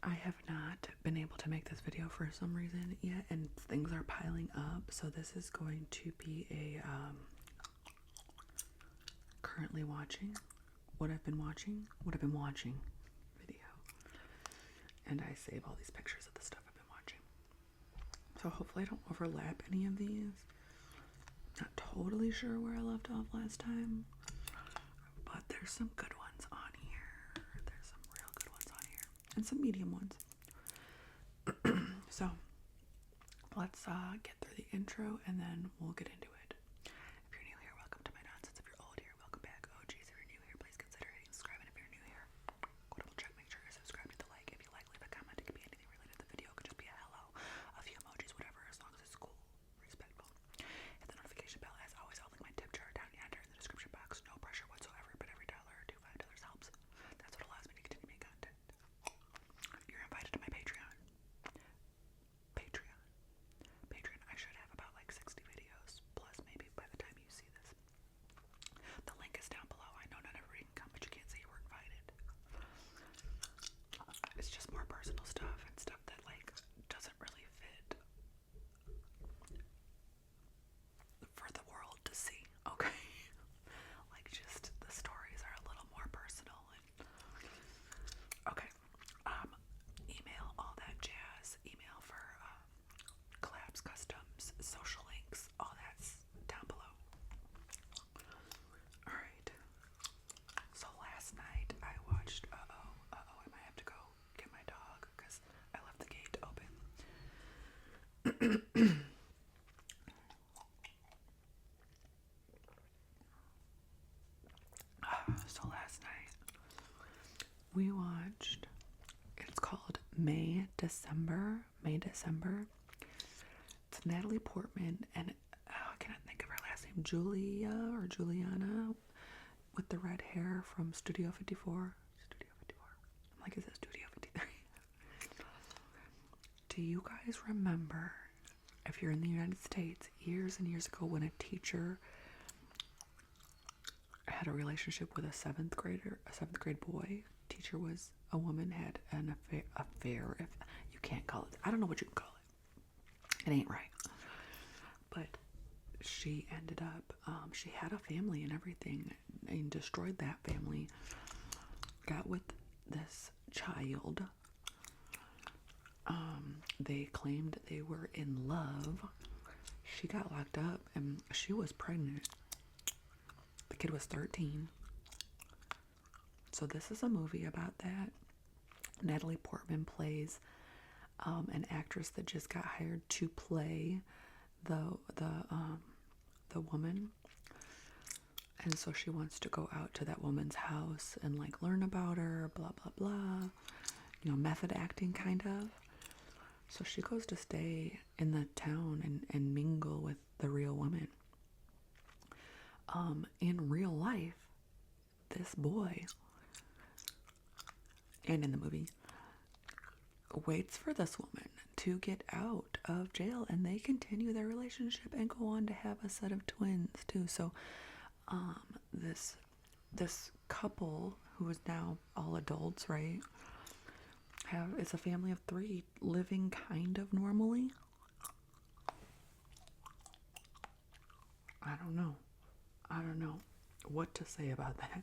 I have not been able to make this video for some reason yet, and things are piling up, so this is going to be a currently watching what I've been watching video. And I save all these pictures of the stuff I've been watching. So hopefully I don't overlap any of these. Not totally sure where I left off last time, but there's some good ones on here. There's some real good ones on here, and some medium ones. So let's get through the intro and then we'll get into it. If you're new here, welcome to my nonsense. If you're old here, welcome back. Oh geez, if you're new here, please consider hitting subscribe. And if you're new here, go double check, make sure you're subscribed, hit the like. If you like, leave a comment. It could be anything related to the video. It could just be a hello, a few emojis, whatever, as long as it's cool, respectful. Hit the notification bell. As always, I'll link my tip jar down yonder in the description box. No pressure whatsoever, but every $1 or $2, $5 helps. That's what allows me to continue making content. You're invited to my Patreon. Patreon. I should have about like 60 videos plus maybe by the time you see this. The link is down below. I know not everybody can come, but you can't say you were invited. It's just more personal stuff and stuff that like doesn't really fit for the world to see, okay? Like just the stories are a little more personal and okay. Email, all that jazz. Email for collabs, customs, social links, all that's down below. Alright. So last night I watched I might have to go get my dog because I left the gate open. So last night we watched, it's called May December. It's Natalie Portman and I cannot think of her last name, Julia or Juliana with the red hair from Studio 54. I'm like, is it Studio 53? Do you guys remember, if you're in the United States, years and years ago when a teacher had a relationship with a seventh grade boy? Teacher was a woman, had an affair, if you can't call it, I don't know what you can call it. It ain't right. But she ended up, she had a family and everything and destroyed that family. Got with this child. They claimed they were in love. She got locked up and she was pregnant. The kid was 13. So this is a movie about that. Natalie Portman plays an actress that just got hired to play the woman, and so she wants to go out to that woman's house and like learn about her, blah blah blah, you know, method acting kind of. So she goes to stay in the town and mingle with the real woman. In real life, this boy, and in the movie, waits for this woman to get out of jail, and they continue their relationship and go on to have a set of twins too. So this couple, who is now all adults, right, it's a family of 3 living kind of normally. I don't know what to say about that.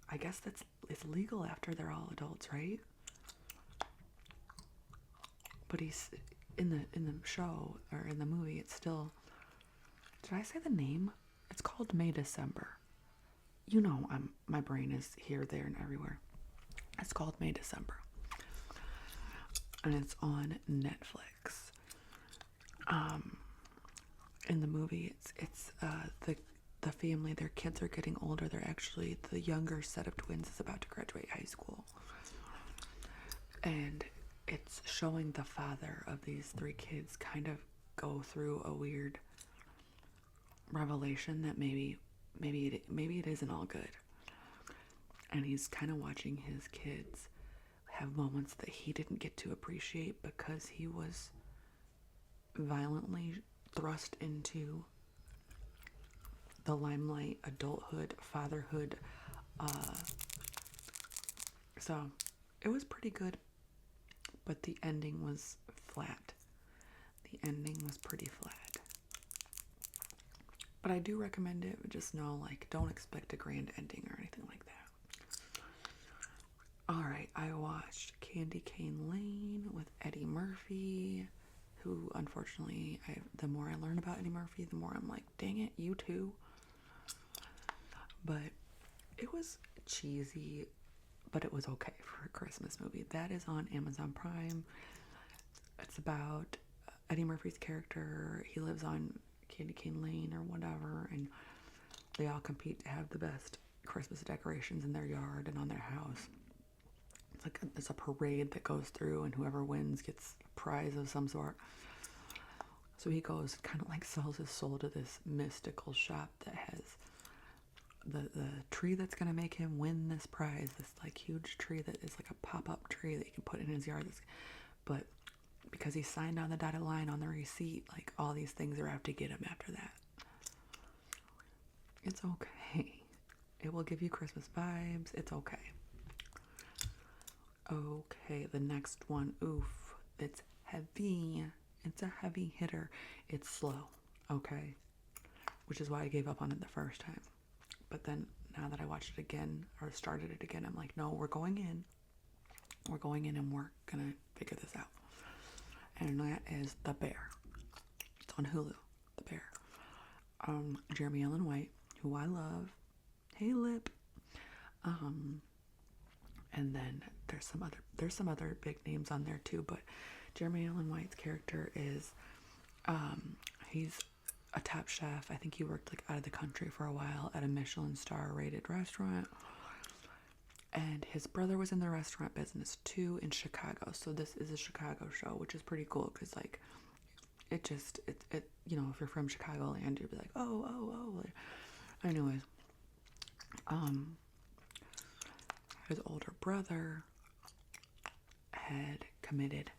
I guess it's legal after they're all adults, right? But he's in the show or in the movie. It's still. Did I say the name? It's called May December. You know, my brain is here, there, and everywhere. It's called May December, and it's on Netflix. In the movie, it's the family. Their kids are getting older. They're actually, the younger set of twins is about to graduate high school, and it's showing the father of these 3 kids kind of go through a weird revelation that maybe it isn't all good. And he's kind of watching his kids have moments that he didn't get to appreciate because he was violently thrust into the limelight, adulthood, fatherhood. So It was pretty good, but the ending was flat. The ending was pretty flat. But I do recommend it, but just know, like, don't expect a grand ending or anything like that. Alright, I watched Candy Cane Lane with Eddie Murphy, who, unfortunately, the more I learn about Eddie Murphy, the more I'm like, dang it, you too. But it was cheesy, but it was okay for a Christmas movie. That is on Amazon Prime. It's about Eddie Murphy's character. He lives on Candy Cane Lane or whatever, and they all compete to have the best Christmas decorations in their yard and on their house. It's a parade that goes through, and whoever wins gets a prize of some sort. So he goes, kind of like sells his soul to this mystical shop that has the tree that's going to make him win this prize, this like huge tree that is like a pop-up tree that you can put in his yard. But because he signed on the dotted line on the receipt, like all these things are out to get him after that. It's okay. It will give you Christmas vibes. It's okay. Okay, the next one, oof, it's heavy. It's a heavy hitter. It's slow, okay? Which is why I gave up on it the first time. But then, now that I watched it again, or started it again, I'm like, no, we're going in. We're going in and we're gonna figure this out. And that is The Bear. It's on Hulu, The Bear. Jeremy Allen White, who I love. Hey, Lip. And then there's some other big names on there too, but Jeremy Allen White's character is, he's a top chef. I think he worked like out of the country for a while at a Michelin star rated restaurant. And his brother was in the restaurant business too in Chicago. So this is a Chicago show, which is pretty cool because like it you know, if you're from Chicagoland, you'd be like, oh. Anyways, his older brother had committed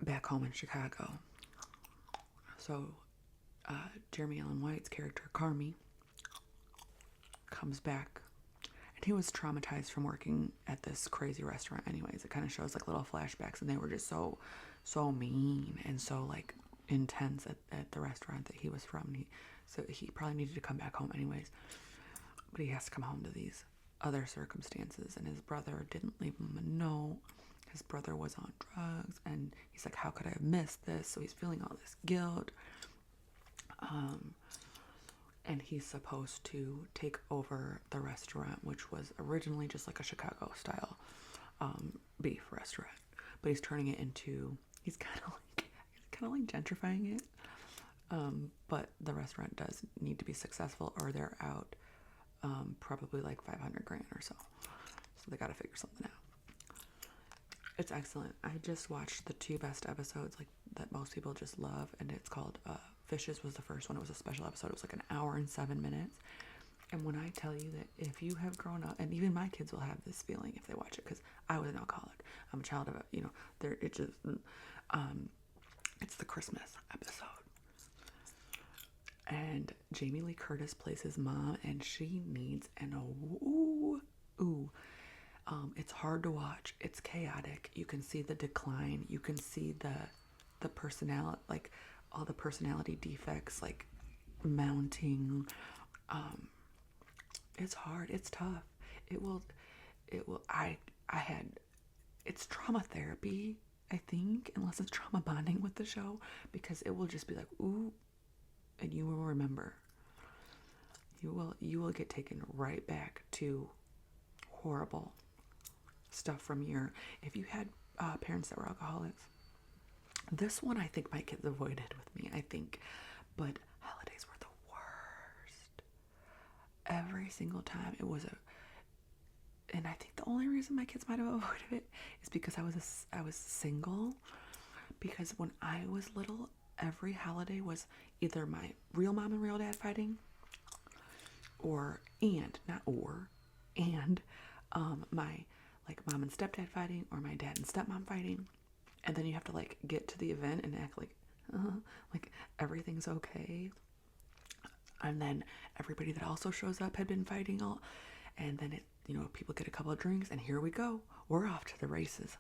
back home in Chicago. So Jeremy Allen White's character, Carmi, comes back, and he was traumatized from working at this crazy restaurant anyways. It kind of shows like little flashbacks, and they were just so mean and so like intense at the restaurant that he was from. So he probably needed to come back home anyways, but he has to come home to these other circumstances, and his brother didn't leave him a note. His brother was on drugs, and he's like, how could I have missed this? So he's feeling all this guilt. And he's supposed to take over the restaurant, which was originally just like a Chicago style beef restaurant, but he's turning it into, he's kind of like gentrifying it. But the restaurant does need to be successful, or they're out probably like $500,000 or so. So they got to figure something out. It's excellent. I just watched the 2 best episodes, like that most people just love, and it's called Fishes was the first one. It was a special episode. It was like an hour and 7 minutes. And when I tell you that if you have grown up, and even my kids will have this feeling if they watch it, because I was an alcoholic. I'm a child of it's the Christmas episode. And Jamie Lee Curtis plays his mom, and she needs an ooh. It's hard to watch. It's chaotic. You can see the decline. You can see the personality, like all the personality defects, like mounting. It's hard. It's tough. It's trauma therapy, I think, unless it's trauma bonding with the show, because it will just be like, ooh, and you will remember. You will get taken right back to horrible stuff from if you had parents that were alcoholics. This one I think my kids avoided with me, I think, but holidays were the worst. Every single time it was and I think the only reason my kids might have avoided it is because I was single, because when I was little, every holiday was either my real mom and real dad fighting, and my like mom and stepdad fighting, or my dad and stepmom fighting, and then you have to like get to the event and act like everything's okay, and then everybody that also shows up had been fighting all, And then people get a couple of drinks, and here we go. We're off to the races.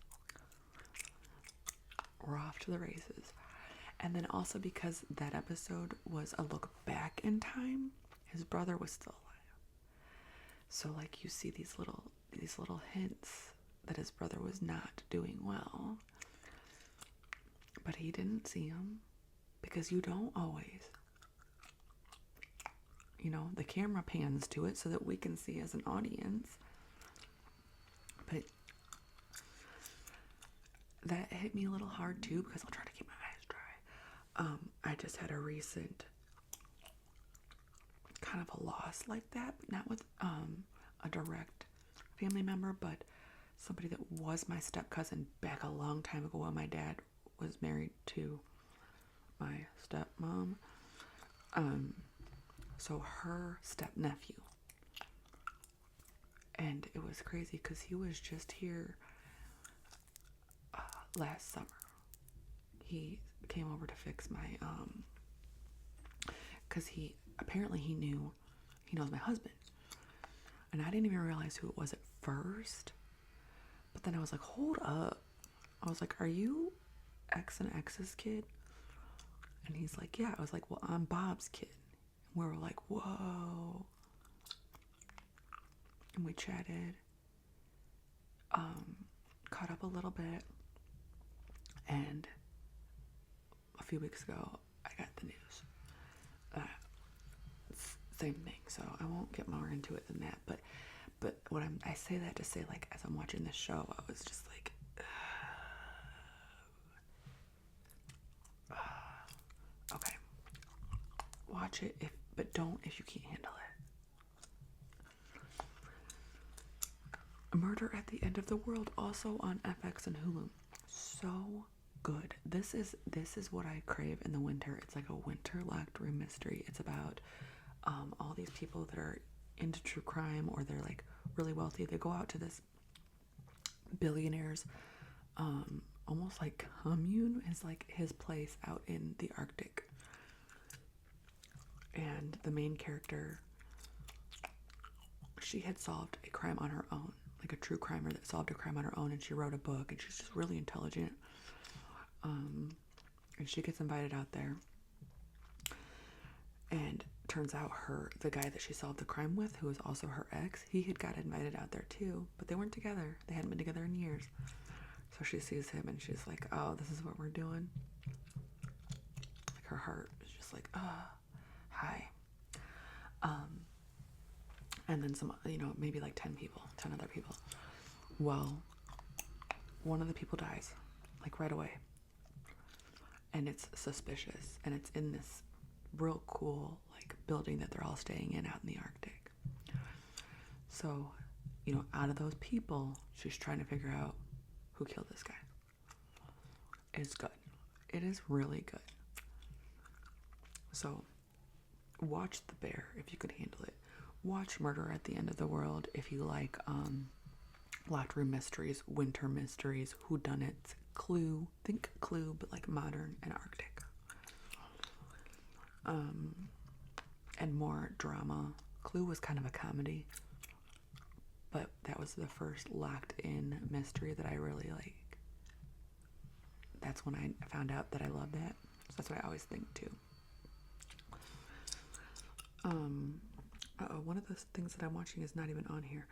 And then also because that episode was a look back in time, his brother was still alive. So like you see these little hints that his brother was not doing well. But he didn't see him, because you don't always. The camera pans to it so that we can see as an audience. But that hit me a little hard too, because I'll try to keep my eyes dry. I just had a recent kind of a loss like that, but not with a direct family member, but somebody that was my step cousin back a long time ago when my dad was married to my stepmom. So her step nephew. And it was crazy because he was just here last summer. He came over to fix my because he knows my husband, and I didn't even realize who it was at first. But then I was like, hold up. I was like, are you X and X's kid? And he's like, yeah. I was like, well, I'm Bob's kid. And we were like, whoa. And we chatted, caught up a little bit, and a few weeks ago I got the news. Same thing, so I won't get more into it than that, but I say that to say, like, as I'm watching this show, I was just like, okay, watch it, but don't if you can't handle it. Murder at the End of the World, also on FX and Hulu. So good. This is what I crave in the winter. It's like a winter locked room mystery. It's about all these people that are into true crime, or they're like really wealthy. They go out to this billionaire's almost like commune, is like his place out in the Arctic. And the main character, she had solved a crime on her own, like a true crimer that solved a crime on her own, and she wrote a book, and she's just really intelligent. And she gets invited out there, and turns out the guy that she solved the crime with, who was also her ex, he had got invited out there too, but they weren't together. They hadn't been together in years. So she sees him and she's like, oh, this is what we're doing. Like her heart is just like, hi. And then some, maybe like 10 other people. Well, one of the people dies, like right away. And it's suspicious, and it's in this real cool like building that they're all staying in out in the Arctic. So, out of those people, she's trying to figure out who killed this guy. It's good. It is really good. So, watch The Bear if you could handle it. Watch Murder at the End of the World if you like locked room mysteries, winter mysteries, whodunits, Clue. Think Clue, but like modern and Arctic. And more drama. Clue was kind of a comedy, but that was the first locked-in mystery that I really like. That's when I found out that I love that. So that's what I always think too. One of those things that I'm watching is not even on here.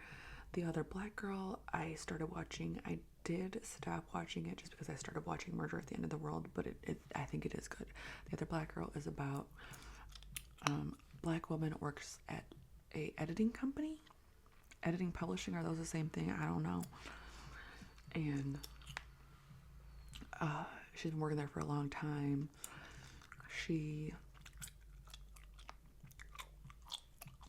The Other Black Girl, I started watching. I did stop watching it just because I started watching Murder at the End of the World, but I think it is good. The Other Black Girl is about black woman works at a editing company. Editing, publishing, are those the same thing? I don't know. And she's been working there for a long time.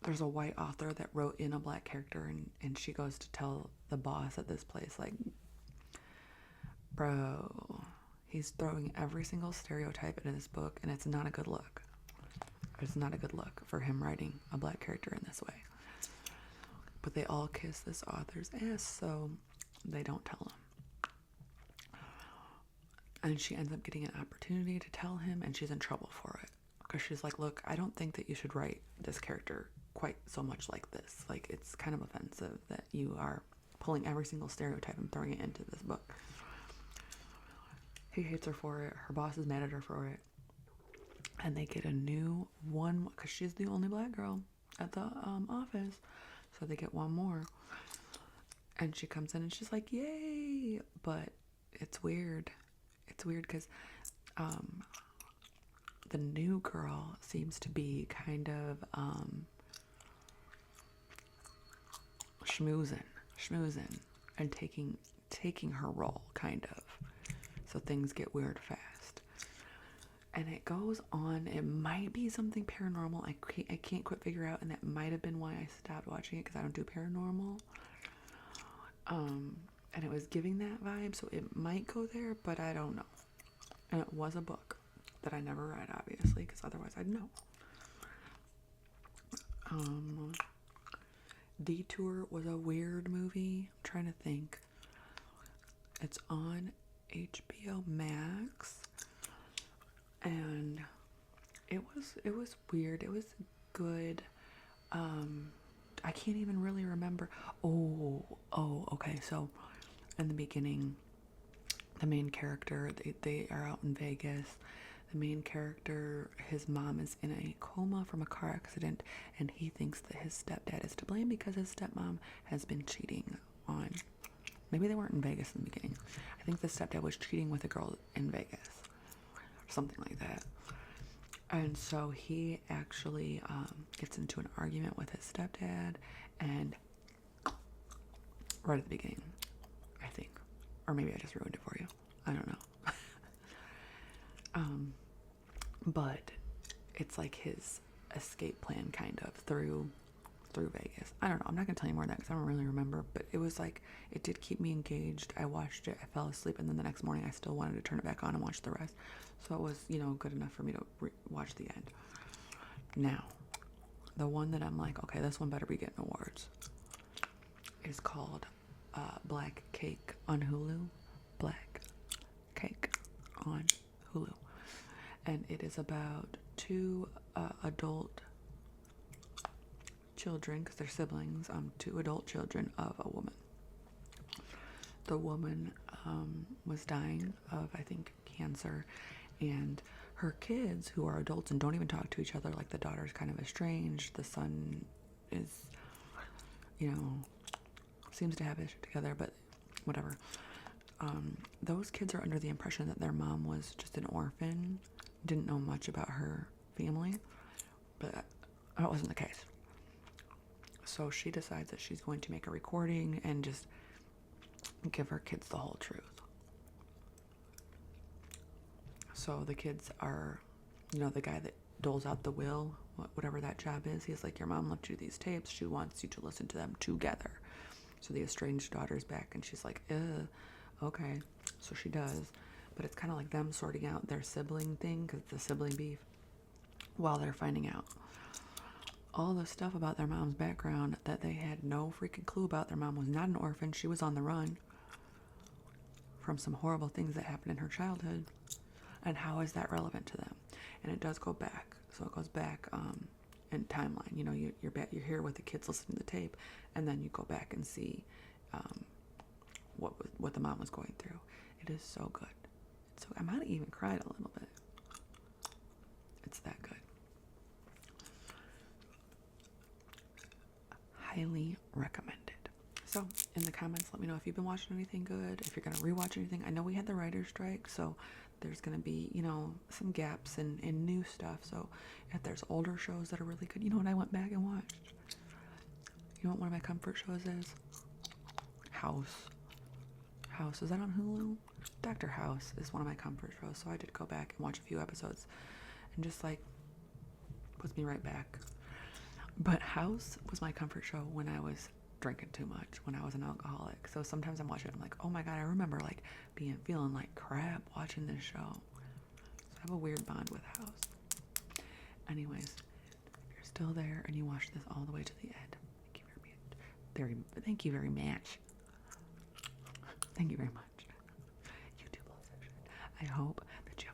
There's a white author that wrote in a black character, and she goes to tell the boss at this place, like, bro, he's throwing every single stereotype into this book, and it's not a good look. It's not a good look for him writing a black character in this way. But they all kiss this author's ass, so they don't tell him. And she ends up getting an opportunity to tell him, and she's in trouble for it. Because she's like, look, I don't think that you should write this character, quite so much like this. Like, it's kind of offensive that you are pulling every single stereotype and throwing it into this book. He hates her for it. Her boss is mad at her for it. And they get a new one, because she's the only black girl at the office. So they get one more. And she comes in and she's like, yay! But it's weird. It's weird because the new girl seems to be kind of schmoozing and taking her role, kind of. So things get weird fast. And it goes on. It might be something paranormal. I can't quite figure out, and that might have been why I stopped watching it, because I don't do paranormal. And it was giving that vibe, so it might go there, but I don't know. And it was a book that I never read, obviously, because otherwise I'd know. Detour was a weird movie. I'm trying to think. It's on HBO Max, and it was weird. It was good. I can't even really remember. Oh, okay. So in the beginning, the main character, they are out in Vegas. The main character, his mom is in a coma from a car accident, and he thinks that his stepdad is to blame because his stepmom has been cheating on. Maybe they weren't in Vegas in the beginning. I think the stepdad was cheating with a girl in Vegas, something like that. And so he actually gets into an argument with his stepdad, and right at the beginning, I think. Or maybe I just ruined it for you. I don't know. But it's like his escape plan, kind of, through Vegas. I don't know. I'm not going to tell you more of that because I don't really remember. But it was like, it did keep me engaged. I watched it. I fell asleep. And then the next morning, I still wanted to turn it back on and watch the rest. So it was, good enough for me to watch the end. Now, the one that I'm like, okay, this one better be getting awards, is called Black Cake on Hulu. Black Cake on Hulu. And it is about two adult children, because they're siblings, two adult children of a woman. The woman was dying of, I think, cancer, and her kids, who are adults and don't even talk to each other, like the daughter's kind of estranged, the son is, seems to have it together, but whatever. Those kids are under the impression that their mom was just an orphan, didn't know much about her family, but that wasn't the case. So she decides that she's going to make a recording and just give her kids the whole truth. So the kids are, the guy that doles out the will, whatever that job is, he's like, your mom left you these tapes. She wants you to listen to them together. So the estranged daughter's back, and she's like, okay. So she does. But it's kind of like them sorting out their sibling thing, because it's a sibling beef, while they're finding out all the stuff about their mom's background that they had no freaking clue about. Their mom was not an orphan. She was on the run from some horrible things that happened in her childhood. And how is that relevant to them? And it does go back. So it goes back in timeline. You're here with the kids listening to the tape, and then you go back and see what the mom was going through. It is so good. So I might have even cried a little bit. It's that good. Highly recommended. So in the comments, let me know if you've been watching anything good, if you're going to rewatch anything. I know we had the writer's strike, so there's going to be, some gaps in new stuff. So if there's older shows that are really good, what I went back and watched? You know what one of my comfort shows is? House. Is that on Hulu? Dr. House is one of my comfort shows, so I did go back and watch a few episodes and just puts me right back. But House was my comfort show when I was drinking too much, when I was an alcoholic. So sometimes I'm watching it, I'm like, oh my god, I remember feeling like crap watching this show. So I have a weird bond with House. Anyways, if you're still there and you watch this all the way to the end, thank you very much. Thank you very much. YouTube loves that shit. I hope that you